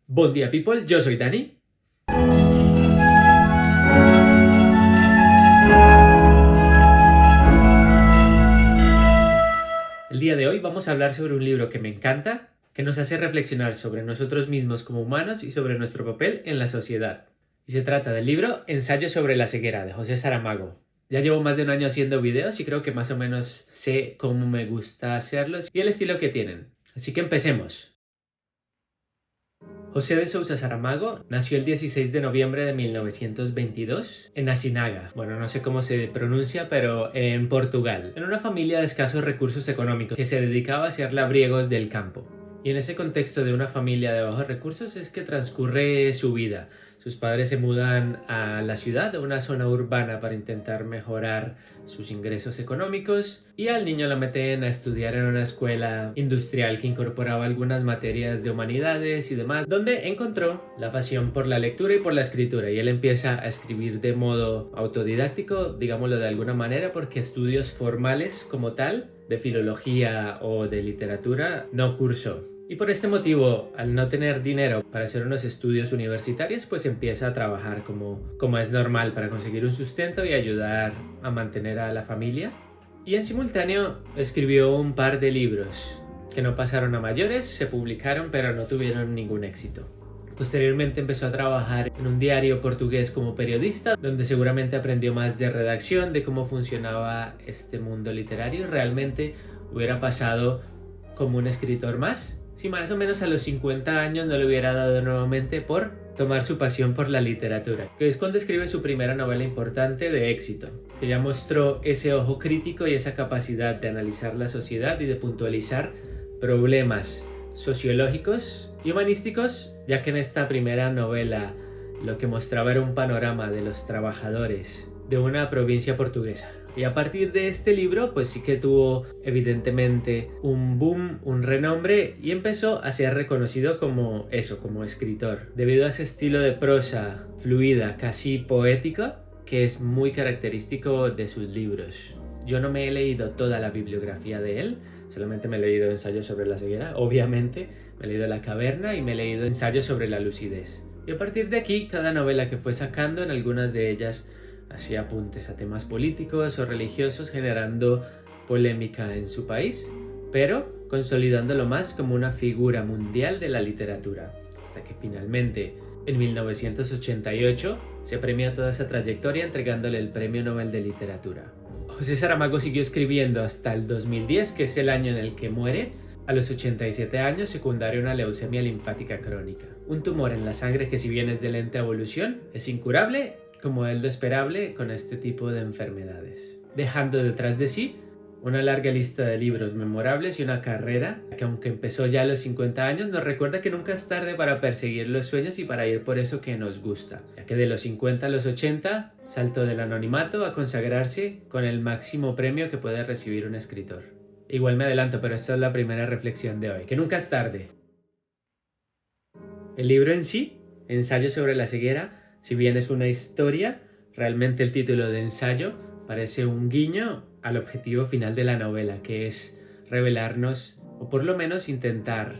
Buen día, people, yo soy Dani. El día de hoy vamos a hablar sobre un libro que me encanta, que nos hace reflexionar sobre nosotros mismos como humanos y sobre nuestro papel en la sociedad. Y se trata del libro Ensayo sobre la ceguera, de José Saramago. Ya llevo más de un año haciendo videos y creo que más o menos sé cómo me gusta hacerlos y el estilo que tienen. Así que empecemos. José de Sousa Saramago nació el 16 de noviembre de 1922 en Asinaga, bueno, no sé cómo se pronuncia, pero en Portugal, en una familia de escasos recursos económicos que se dedicaba a hacer labriegos del campo. Y en ese contexto de una familia de bajos recursos es que transcurre su vida. Sus padres se mudan a la ciudad, a una zona urbana, para intentar mejorar sus ingresos económicos, y al niño lo meten a estudiar en una escuela industrial que incorporaba algunas materias de humanidades y demás, donde encontró la pasión por la lectura y por la escritura, y él empieza a escribir de modo autodidáctico, digámoslo de alguna manera, porque estudios formales como tal, de filología o de literatura, no cursó. Y por este motivo, al no tener dinero para hacer unos estudios universitarios, pues empieza a trabajar como es normal para conseguir un sustento y ayudar a mantener a la familia. Y en simultáneo escribió un par de libros que no pasaron a mayores, se publicaron pero no tuvieron ningún éxito. Posteriormente empezó a trabajar en un diario portugués como periodista, donde seguramente aprendió más de redacción, de cómo funcionaba este mundo literario. Realmente hubiera pasado como un escritor más si más o menos a los 50 años no le hubiera dado nuevamente por tomar su pasión por la literatura, que es cuando escribe su primera novela importante de éxito, que ya mostró ese ojo crítico y esa capacidad de analizar la sociedad y de puntualizar problemas sociológicos y humanísticos, ya que en esta primera novela lo que mostraba era un panorama de los trabajadores de una provincia portuguesa. Y a partir de este libro, pues sí que tuvo evidentemente un boom, un renombre, y empezó a ser reconocido como escritor, debido a ese estilo de prosa fluida, casi poética, que es muy característico de sus libros. Yo no me he leído toda la bibliografía de él, solamente me he leído ensayos sobre la ceguera, obviamente, me he leído La caverna y me he leído ensayos sobre la lucidez. Y a partir de aquí, cada novela que fue sacando, en algunas de ellas hacía apuntes a temas políticos o religiosos, generando polémica en su país, pero consolidándolo más como una figura mundial de la literatura, hasta que finalmente en 1988 se premia toda esa trayectoria entregándole el Premio Nobel de Literatura. José Saramago siguió escribiendo hasta el 2010, que es el año en el que muere, a los 87 años, secundario a una leucemia linfática crónica, un tumor en la sangre que, si bien es de lenta evolución, es incurable, como es lo esperable con este tipo de enfermedades, dejando detrás de sí una larga lista de libros memorables y una carrera que, aunque empezó ya a los 50 años, nos recuerda que nunca es tarde para perseguir los sueños y para ir por eso que nos gusta, ya que de los 50 a los 80 saltó del anonimato a consagrarse con el máximo premio que puede recibir un escritor. Igual me adelanto, pero esta es la primera reflexión de hoy, que nunca es tarde. El libro en sí, Ensayo sobre la ceguera, si bien es una historia, realmente el título de ensayo parece un guiño al objetivo final de la novela, que es revelarnos, o por lo menos intentar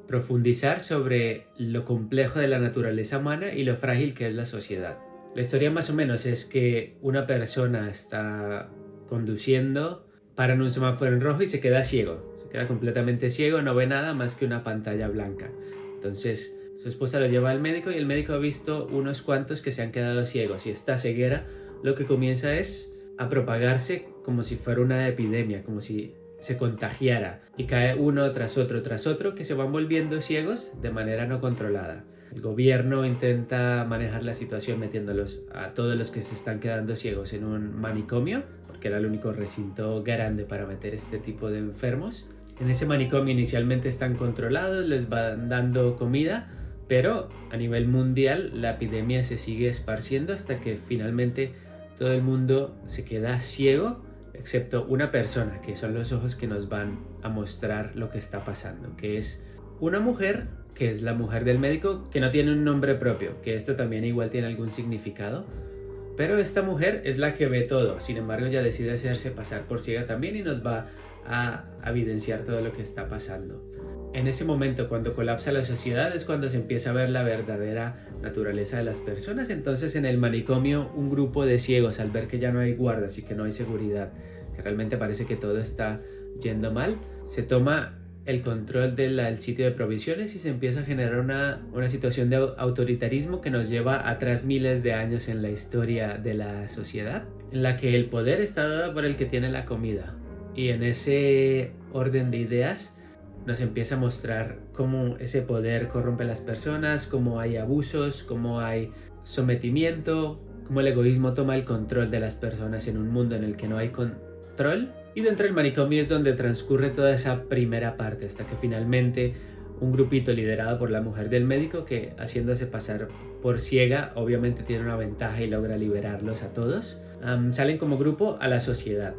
profundizar sobre lo complejo de la naturaleza humana y lo frágil que es la sociedad. La historia más o menos es que una persona está conduciendo, para en un semáforo en rojo y se queda ciego. Se queda completamente ciego, no ve nada más que una pantalla blanca. Entonces su esposa lo lleva al médico y el médico ha visto unos cuantos que se han quedado ciegos, y esta ceguera lo que comienza es a propagarse como si fuera una epidemia, como si se contagiara, y cae uno tras otro que se van volviendo ciegos de manera no controlada. El gobierno intenta manejar la situación metiéndolos a todos los que se están quedando ciegos en un manicomio, porque era el único recinto grande para meter este tipo de enfermos. En ese manicomio inicialmente están controlados, les van dando comida, pero a nivel mundial la epidemia se sigue esparciendo hasta que finalmente todo el mundo se queda ciego, excepto una persona, que son los ojos que nos van a mostrar lo que está pasando, que es una mujer, que es la mujer del médico, que no tiene un nombre propio, que esto también igual tiene algún significado, pero esta mujer es la que ve todo. Sin embargo, ella decide hacerse pasar por ciega también y nos va a evidenciar todo lo que está pasando. en ese momento, cuando colapsa la sociedad, es cuando se empieza a ver la verdadera naturaleza de las personas. Entonces, en el manicomio, un grupo de ciegos, al ver que ya no hay guardas y que no hay seguridad, que realmente parece que todo está yendo mal, se toma el control del sitio de provisiones y se empieza a generar una situación de autoritarismo que nos lleva atrás miles de años en la historia de la sociedad, en la que el poder está dado por el que tiene la comida. Y en ese orden de ideas nos empieza a mostrar cómo ese poder corrompe a las personas, cómo hay abusos, cómo hay sometimiento, cómo el egoísmo toma el control de las personas en un mundo en el que no hay control. Y dentro del manicomio es donde transcurre toda esa primera parte, hasta que finalmente un grupito liderado por la mujer del médico, que haciéndose pasar por ciega, obviamente tiene una ventaja y logra liberarlos a todos, salen como grupo a la sociedad,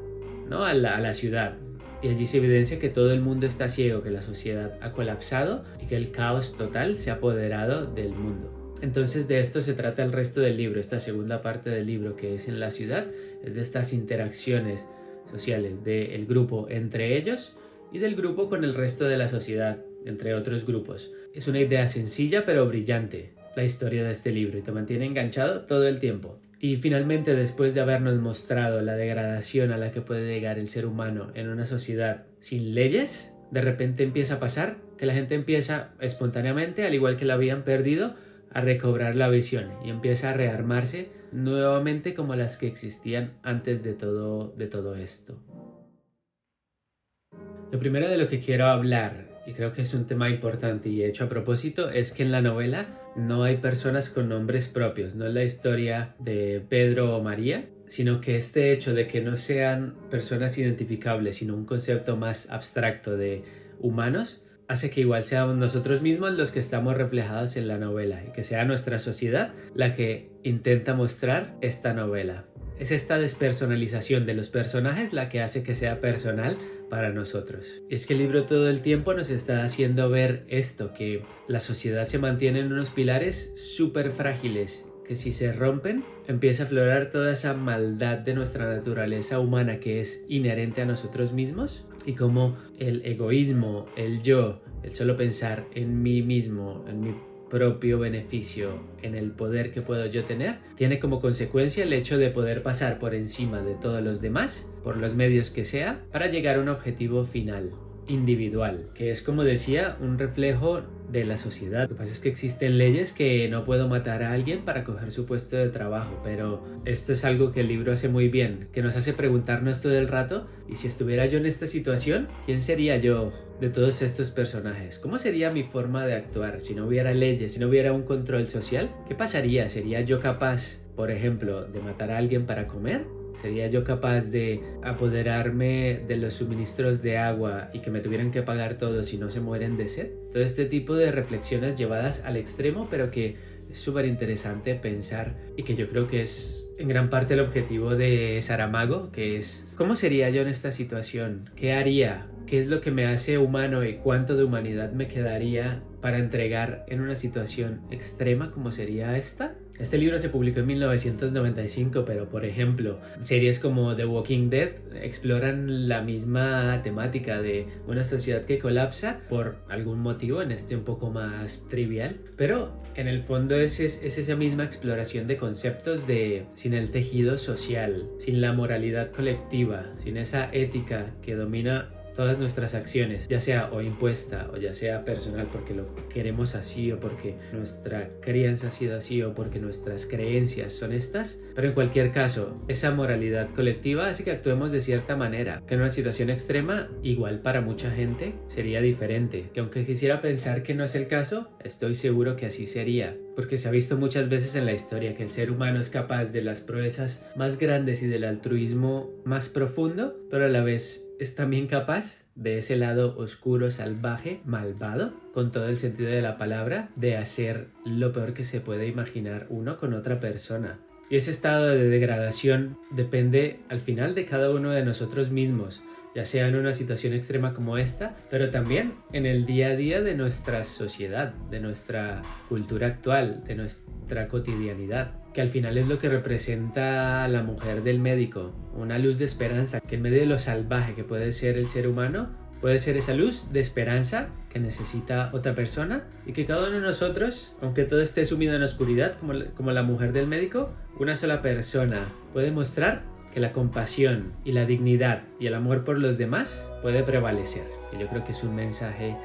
¿no? a la ciudad. Y allí se evidencia que todo el mundo está ciego, que la sociedad ha colapsado y que el caos total se ha apoderado del mundo. Entonces de esto se trata el resto del libro, esta segunda parte del libro, que es en la ciudad, es de estas interacciones sociales del grupo entre ellos y del grupo con el resto de la sociedad, entre otros grupos. Es una idea sencilla pero brillante, la historia de este libro, y te mantiene enganchado todo el tiempo. Y finalmente, después de habernos mostrado la degradación a la que puede llegar el ser humano en una sociedad sin leyes, de repente empieza a pasar que la gente empieza espontáneamente, al igual que la habían perdido, a recobrar la visión y empieza a rearmarse nuevamente como las que existían antes de todo esto. Lo primero de lo que quiero hablar, y creo que es un tema importante y hecho a propósito, es que en la novela no hay personas con nombres propios, no es la historia de Pedro o María, sino que este hecho de que no sean personas identificables, sino un concepto más abstracto de humanos, hace que igual seamos nosotros mismos los que estamos reflejados en la novela y que sea nuestra sociedad la que intenta mostrar esta novela. Es esta despersonalización de los personajes la que hace que sea personal para nosotros. Es que el libro todo el tiempo nos está haciendo ver esto, que la sociedad se mantiene en unos pilares súper frágiles, que si se rompen empieza a aflorar toda esa maldad de nuestra naturaleza humana que es inherente a nosotros mismos, y como el egoísmo, el yo, el solo pensar en mí mismo, en mi propio beneficio, en el poder que puedo yo tener, tiene como consecuencia el hecho de poder pasar por encima de todos los demás, por los medios que sea, para llegar a un objetivo final, individual, que es, como decía, un reflejo de la sociedad. Lo que pasa es que existen leyes que no puedo matar a alguien para coger su puesto de trabajo, pero esto es algo que el libro hace muy bien, que nos hace preguntarnos todo el rato: ¿y si estuviera yo en esta situación? ¿Quién sería yo de todos estos personajes? ¿Cómo sería mi forma de actuar si no hubiera leyes, si no hubiera un control social? ¿Qué pasaría? ¿Sería yo capaz, por ejemplo, de matar a alguien para comer? ¿Sería yo capaz de apoderarme de los suministros de agua y que me tuvieran que pagar todo si no se mueren de sed? Todo este tipo de reflexiones llevadas al extremo, pero que es súper interesante pensar, y que yo creo que es en gran parte el objetivo de Saramago, que es: ¿cómo sería yo en esta situación? ¿Qué haría? ¿Qué es lo que me hace humano y cuánto de humanidad me quedaría para entregar en una situación extrema como sería esta? Este libro se publicó en 1995, pero por ejemplo, series como The Walking Dead exploran la misma temática de una sociedad que colapsa por algún motivo, en este un poco más trivial, pero en el fondo es esa misma exploración de conceptos de sin el tejido social, sin la moralidad colectiva, sin esa ética que domina todas nuestras acciones, ya sea o impuesta o ya sea personal porque lo queremos así o porque nuestra crianza ha sido así o porque nuestras creencias son estas. Pero en cualquier caso, esa moralidad colectiva hace que actuemos de cierta manera, que en una situación extrema, igual para mucha gente, sería diferente, que aunque quisiera pensar que no es el caso, estoy seguro que así sería, porque se ha visto muchas veces en la historia que el ser humano es capaz de las proezas más grandes y del altruismo más profundo, pero a la vez es también capaz de ese lado oscuro, salvaje, malvado, con todo el sentido de la palabra, de hacer lo peor que se puede imaginar uno con otra persona. Y ese estado de degradación depende al final de cada uno de nosotros mismos, ya sea en una situación extrema como esta, pero también en el día a día de nuestra sociedad, de nuestra cultura actual, de nuestra cotidianidad, que al final es lo que representa la mujer del médico, una luz de esperanza, que en medio de lo salvaje que puede ser el ser humano, Puede ser esa luz de esperanza que necesita otra persona y que cada uno de nosotros, aunque todo esté sumido en oscuridad, como la mujer del médico, una sola persona puede mostrar que la compasión y la dignidad y el amor por los demás puede prevalecer. Y yo creo que es un mensaje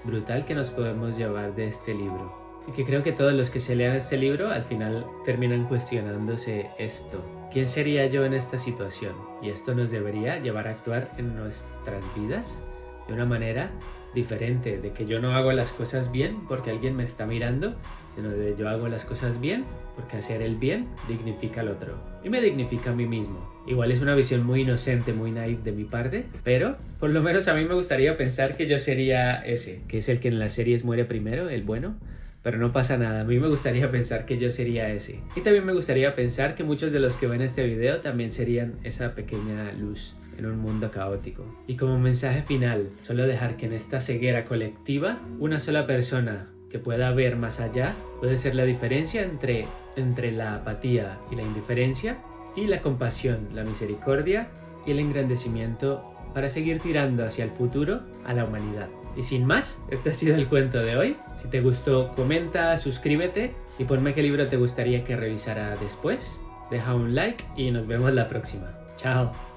brutal que nos podemos llevar de este libro. Y que creo que todos los que se lean este libro al final terminan cuestionándose esto. ¿Quién sería yo en esta situación? Y esto nos debería llevar a actuar en nuestras vidas de una manera diferente, de que yo no hago las cosas bien porque alguien me está mirando, sino de yo hago las cosas bien porque hacer el bien dignifica al otro y me dignifica a mí mismo. Igual es una visión muy inocente, muy naive de mi parte, pero por lo menos a mí me gustaría pensar que yo sería ese, que es el que en las series muere primero, el bueno. Pero no pasa nada, a mí me gustaría pensar que yo sería ese. Y también me gustaría pensar que muchos de los que ven este video también serían esa pequeña luz en un mundo caótico. Y como mensaje final, solo dejar que en esta ceguera colectiva, una sola persona que pueda ver más allá puede ser la diferencia entre la apatía y la indiferencia, y la compasión, la misericordia y el engrandecimiento para seguir tirando hacia el futuro a la humanidad. Y sin más, este ha sido el cuento de hoy. Si te gustó, comenta, suscríbete y ponme qué libro te gustaría que revisara después. Deja un like y nos vemos la próxima. Chao.